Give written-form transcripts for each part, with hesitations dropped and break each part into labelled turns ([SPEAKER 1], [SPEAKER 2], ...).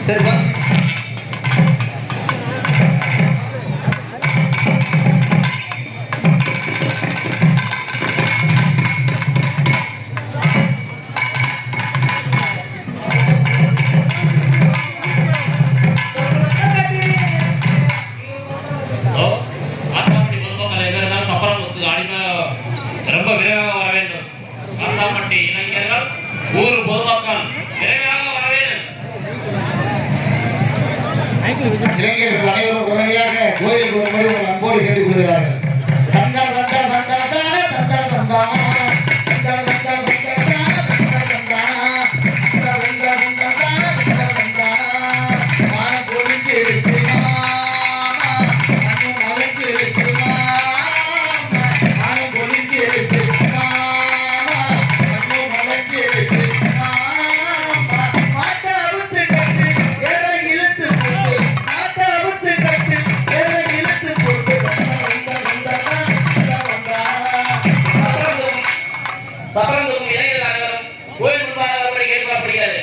[SPEAKER 1] சரிப்பா.
[SPEAKER 2] ரொம்ப விரைவாக வர வேண்டும். அந்தாம்பட்டி இளைஞர்கள் ஊர் பொதுமக்கள் விரைவாக வர வேண்டும்.
[SPEAKER 1] இளைஞர்கள் அனைவரும் உடனடியாக கோயிலுக்கு வரும்படி ஒரு அன்போடு கேட்டுக் கொள்கிறார்கள். தந்தான தந்தான தந்தான தந்தான தந்தான
[SPEAKER 2] சபரந்தும் இளைஞர்கள் அனைவரும் கோயில் முன்பாக வரும்படி கேட்டுக்கொள்ளப்படுகிறது.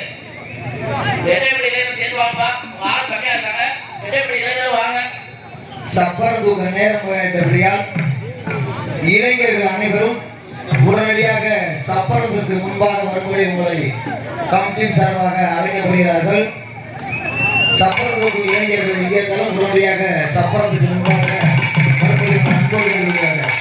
[SPEAKER 2] எட்டைப்படி இளைஞர்கள் சேர்ந்து வாங்கப்பா. உங்க ஆள் கம்மியா இருக்காங்க. எட்டைப்படி இளைஞர்கள் வாங்க.
[SPEAKER 1] சப்பரதுக நேரம் என்றபடியால் இளைஞர்கள் அனைவரும் உடனடியாக சப்பரத்துக்கு முன்பாக வரும்படி உங்களை கமிட்டியின் சார்பாக அழைக்கப்படுகிறார்கள். சப்பரதுக்கு இளைஞர்கள் எங்கே இருந்தாலும் உடனடியாக சப்பரத்துக்கு முன்பாக வரும்படி அன்போடு கேட்கிறார்கள்.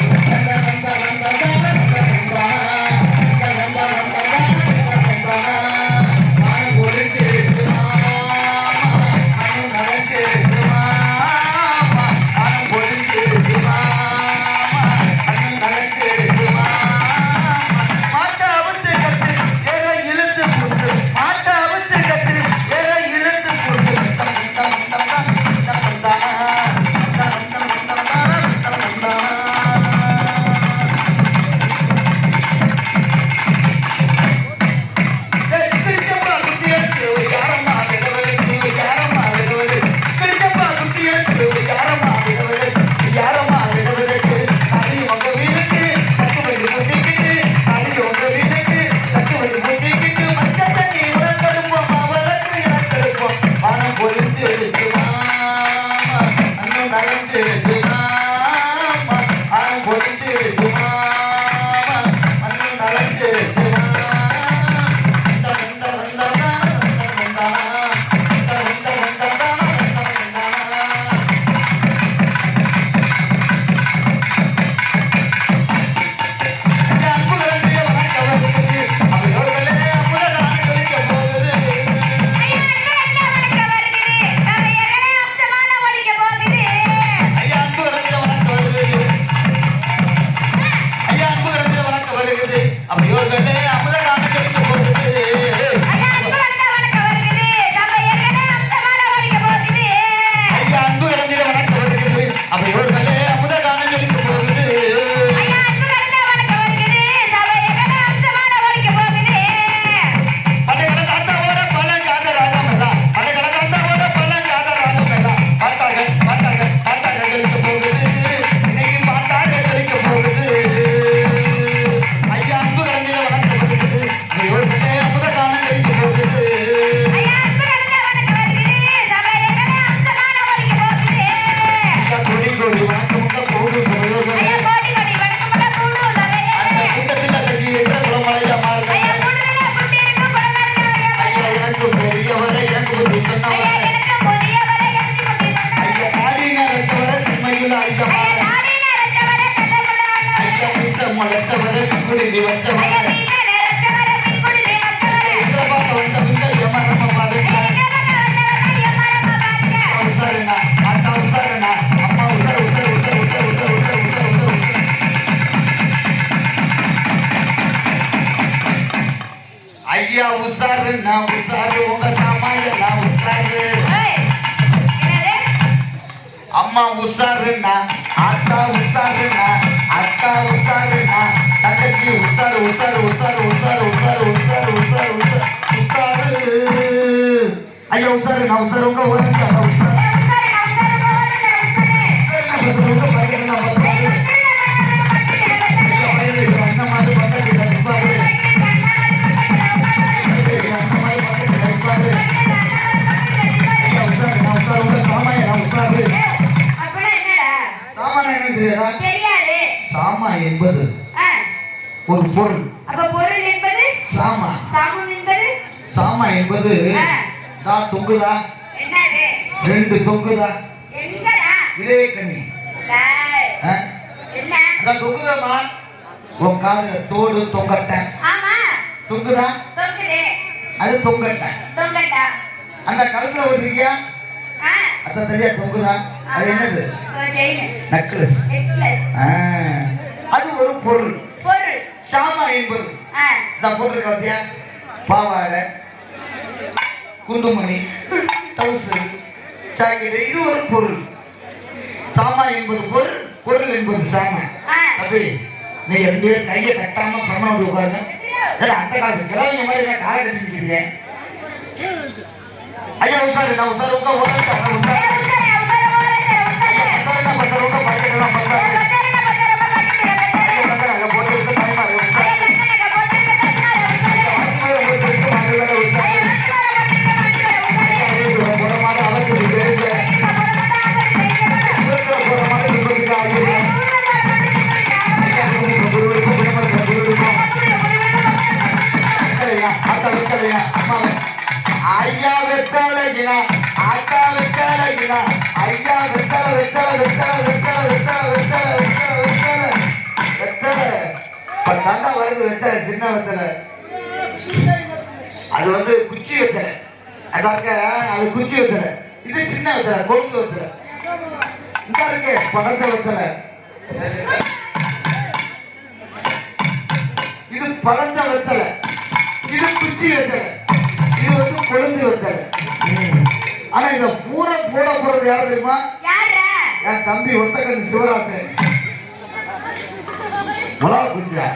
[SPEAKER 1] ஐயா உசாரு நான் உசாரு உங்க சாமாயா உசாரு அம்மா உசாருண்ணா அத்தா உசாருண்ணா அக்கா உசாருண்ணா தங்கச்சி உசாரு உசாரு உசாரு உசாரு உசாரு உசாரு உசாரு உசாரு ஐயா உசாரு நான் உசாரு உங்க உசாரு உசாரு உங்க பையன் நான் உசாரு அண்ணா மாதிரி பக்கத்துல இருப்பாரு அண்ணா மாதிரி பக்கத்துல இருப்பாரு ஒரு பொருள்.
[SPEAKER 3] அப்ப பொருள் என்பது
[SPEAKER 1] சாமா.
[SPEAKER 3] சாமம் என்பது
[SPEAKER 1] சாமா என்பது தான் தொங்குதா?
[SPEAKER 3] என்னது?
[SPEAKER 1] 2 தொங்குதா?
[SPEAKER 3] எங்கடா?
[SPEAKER 1] இதே கனி.
[SPEAKER 3] டேய். என்ன?
[SPEAKER 1] அதான் தொங்குதாமா. உன் காதுல தோடு தொங்கட்டேன்.
[SPEAKER 3] ஆமா.
[SPEAKER 1] தொங்குதா?
[SPEAKER 3] தொங்குதே.
[SPEAKER 1] அது தொங்கட்டேன்.
[SPEAKER 3] தொங்கட்டா.
[SPEAKER 1] அந்த கழுத்துல ஓடுறியா? அதான் தெரியா தொங்குதா? அது என்னது?
[SPEAKER 3] செயின்.
[SPEAKER 1] நெக்லஸ்.
[SPEAKER 3] நெக்லஸ்.
[SPEAKER 1] அது ஒரு பொருள்.
[SPEAKER 3] பொருள்.
[SPEAKER 1] சாமா என்பது இந்த பொருள் கத்தியா பாவாடை, குண்டுமணி, டவுசர், ஜாக்கெட், இது ஒரு பொருள். சாமா என்பது பொருள், பொருள் என்பது சாமா. அப்படி நீங்க 2 பேரும் கையை கட்டாம கம்மனோடு உட்காருங்க. அந்த காலத்து கிழவங்க மாதிரி நான் காலை கட்டி நிற்கிறீங்க. ஐயா உசாரு, நான் உசாரு உட்கா உட்காந்து உசாரு ஐயா வெத்தலைகினா ஆத்தா வெத்தலைகினா ஐயா வெத்தலை வெத்தலை வெத்தலை வெத்தலை வெத்தலை வெத்தலை வெத்தலை வெத்தலை வெத்தலை இப்ப தண்டா வருது. வெத்தலை சின்ன வெத்தலை, அது வந்து குச்சி வெத்தலை. அதாக்க அது குச்சி வெத்தலை. இது சின்ன வெத்தலை, கொழுந்து வெத்தலை. இந்த இருக்கு படத்த வெத்தலை. இது பழந்த வெத்தலை, இது குச்சி வெத்தலை, இது வந்து கொழுந்து வெத்தலை. ஆனா இத பூரா போட போறது யாரு தெரியுமா? என் தம்பி ஒத்தக்கண்ணு சிவராசன். முலா குஞ்சா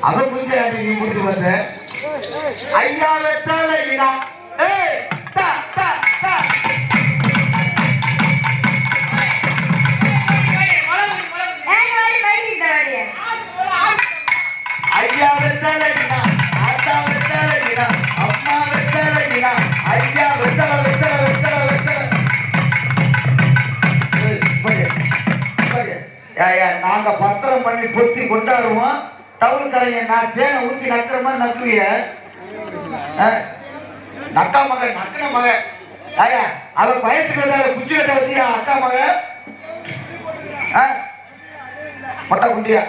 [SPEAKER 1] அவ குஞ்சா நீ முடிச்சு வந்த ஐயா வெத்தலைடா. ஏய் டா டா டா ஐயா வெத்தலைடா ஆத்தா வெத்தலைடா அம்மா வெத்தலைடா ஐயா வெத்தலை வெத்தலை வெத்தலை வெத்தலை. நாங்க பத்திரம் பண்ணி பொத்தி கொண்டாடுவோம். டவுனுக்காரங்க நான் தேனை ஊற்றி நக்கிற மாதிரி நக்குவிய நக்கா மக நக்கின மக. ஐயா அவர் வயசுக்கு வந்தால குச்சி கட்ட வந்தியா அக்கா மக மொட்டை குண்டியா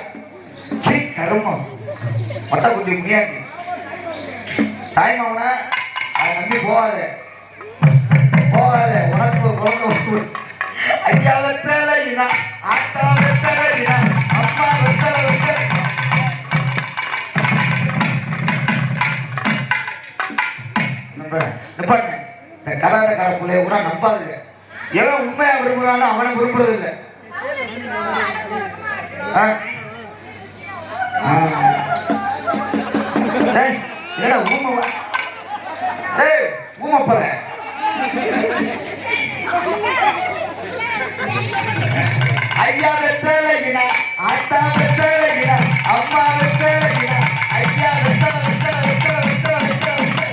[SPEAKER 1] சரி கருமம் மொட்டை குண்டி முடியாது. டைம் அவனை அதை நம்பி போகாத போகாத. உனக்கு ஒரு குழந்தை ஐயா வெத்தலைனா ஆத்தா வெத்தலைனா அம்மா வெத்தலை வெத்தலை. நிப்பாட்டு. இந்த கராட்டக்கார பிள்ளைய கூட நம்பாதுங்க. எவன் உண்மையா விரும்புறானோ அவனை விரும்புறது இல்லை. என்னடா ஊமை ஊமைப்பட ஐயா வெத்தலைனா ஆத்தா வெத்தலைனா அம்மா வெத்தலைனா ஐயா வெத்தலை வெத்தலை வெத்தலை வெத்தலை வெத்தலை வெத்தலை.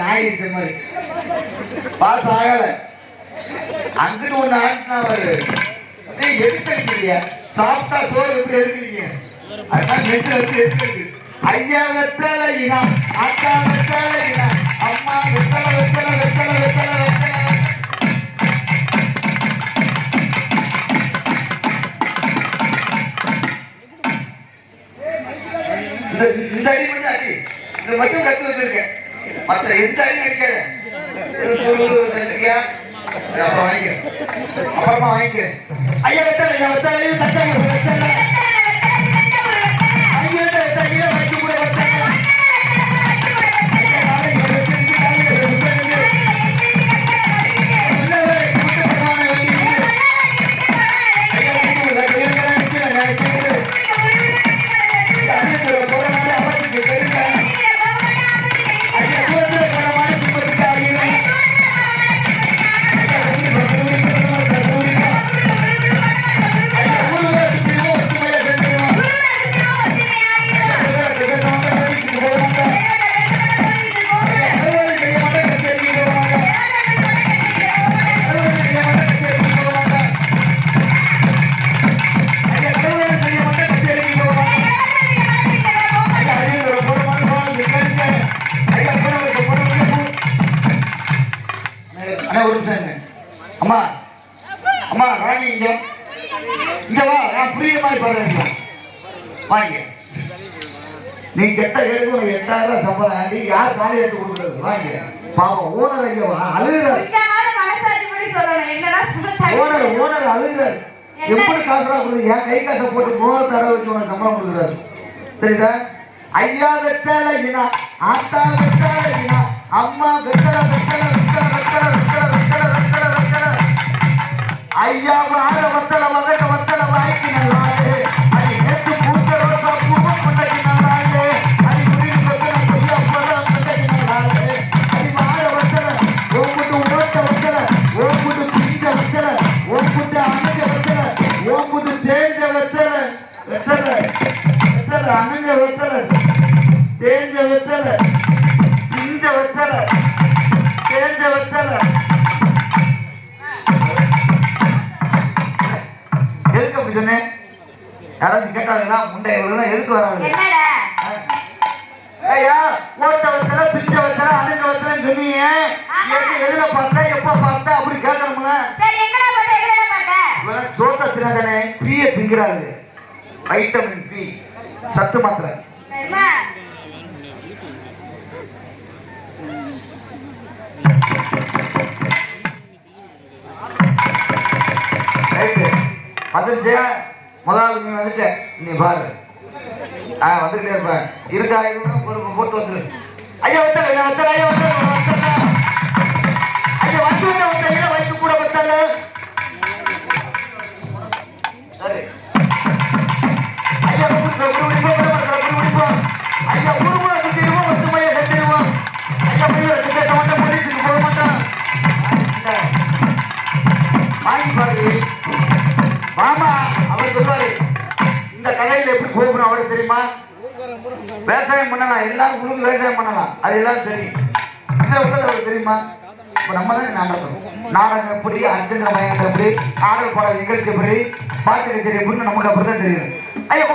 [SPEAKER 1] நாய் இடிச்ச மாதிரி பாஸ் ஆகல. அங்கிட்டு ஒண்ணு ஆட்டினா எதுக்கடிக்கிறீங்க? சாப்பிட்டா சோறு எப்படி எடுக்கிறீங்க? அதுதான் நெட்டில் வந்து எடுக்கிறது. ஐயா வெத்தலைனா அக்கா வெத்தலைனா அம்மா வெத்தலை வெத்தலை வெத்தலை வெத்தலை வெத்தலை. இந்த அடி மட்டும் அடி, இது மட்டும் கத்து வச்சிருக்கேன். மற்ற எந்த அடி அடிக்காத. அப்புறம் வாங்கிக்கிறேன், அப்புறமா வாங்கிக்கிறேன். ஐயா வெத்தலை வெத்தலை தட்டை வெத்தலை நிமிஷம் இருங்க. அம்மா அம்மா ராணி இங்க வா, நான் புரிய மாதிரி பாருங்க. வாங்க, நீ கெட்ட கேட்டு 8000 சம்பளம் ஆண்டி யார் காலி எடுத்து கொடுக்குறது? வாங்க பாவம், ஓனர் ஐயா அழுகிறாரு. ஓனர் அழுகிறாரு. எப்படி காசுலாம் கொடுக்குது? என் கை காசை போட்டு 3000 வச்சு உனக்கு சம்பளம் கொடுக்குறாரு. தெரியுதா? ஐயா வெட்டாலையா, ஆத்தா வெட்டாலையா, அம்மா வெட்டல வெட்டல வெட்டல வெட்டல வெட்டல வெட்டல வெட்டல வெட்டல, ஐயா வாழ வத்தல வதக்க வத்தல வாய்க்கு நல்லாடு, அது நேற்று பூத்த ரோசா பூவ புண்டைக்கு நல்லாடு, அது முடிவு வத்தல பொய்யா பழம் புண்டைக்கு நல்லாடு, அது வாழ வத்தல ஓம்புட்டு ஓட்ட வத்தல, ஓம்புட்டு பிஞ்ச வத்தல, ஓம்புட்டு அணைஞ்ச வத்தல, ஓம்புட்டு தேஞ்ச வத்தல வெத்தல வெத்தல, அணைஞ்ச வெத்தல, தேஞ்ச வெத்தல, பிஞ்ச வெத்தல, தேஞ்ச வெத்தல. எதுக்கு அப்படி சொன்னேன்? யாராச்சும் கேட்டாங்களா? முண்டை எதுக்கு வராது? ஐயா ஓட்ட வத்தல, பிஞ்ச வத்தல, அணைஞ்ச வத்தல சொன்னீங்க. எதுல பார்த்தா எப்ப பார்த்தா அப்படி கேட்கணும்ல. சோத்த தினாதானே பீய திங்கிறாரு. வைட்டமின் பி சத்து மாத்திரை. வந்துருச்சு. முதலாவது நீ வந்துட்ட, நீ பாரு. வந்துட்டே இருப்ப. இருக்கா போட்டு வந்துரு. ஐயா வத்தல, ஐயா வத்தல, ஐயா வத்தல, ஐயா வந்து வத்தல, வயிற்று கூட வத்தல. சரி ஐயா முடிப்போம். ஐயா உருவா செஞ்சிருவோம், வந்து மைய செஞ்சிருவோம். ஐயா பையன் பேச மாட்டேன், போலீஸுக்கு போக மாட்டான். வாங்கி பாரு மாமா. அவர் சொல்லுவாரு, இந்த கடையில் எப்படி போகணும் அவருக்கு தெரியுமா? விவசாயம் பண்ணலாம், எல்லாரும் உங்களுக்கு விவசாயம் பண்ணலாம், அது எல்லாரும் தெரியும். இதில் உள்ளது அவருக்கு தெரியுமா? இப்போ நம்ம தான் நாடகம் எப்படி, அர்ஜென்ட் மயங்கள் எப்படி, ஆடல் பாடல் நிகழ்ச்சி எப்படி, பாட்டு கச்சேரி எப்படின்னு நமக்கு அப்புறம் தான் தெரியும். ஐயா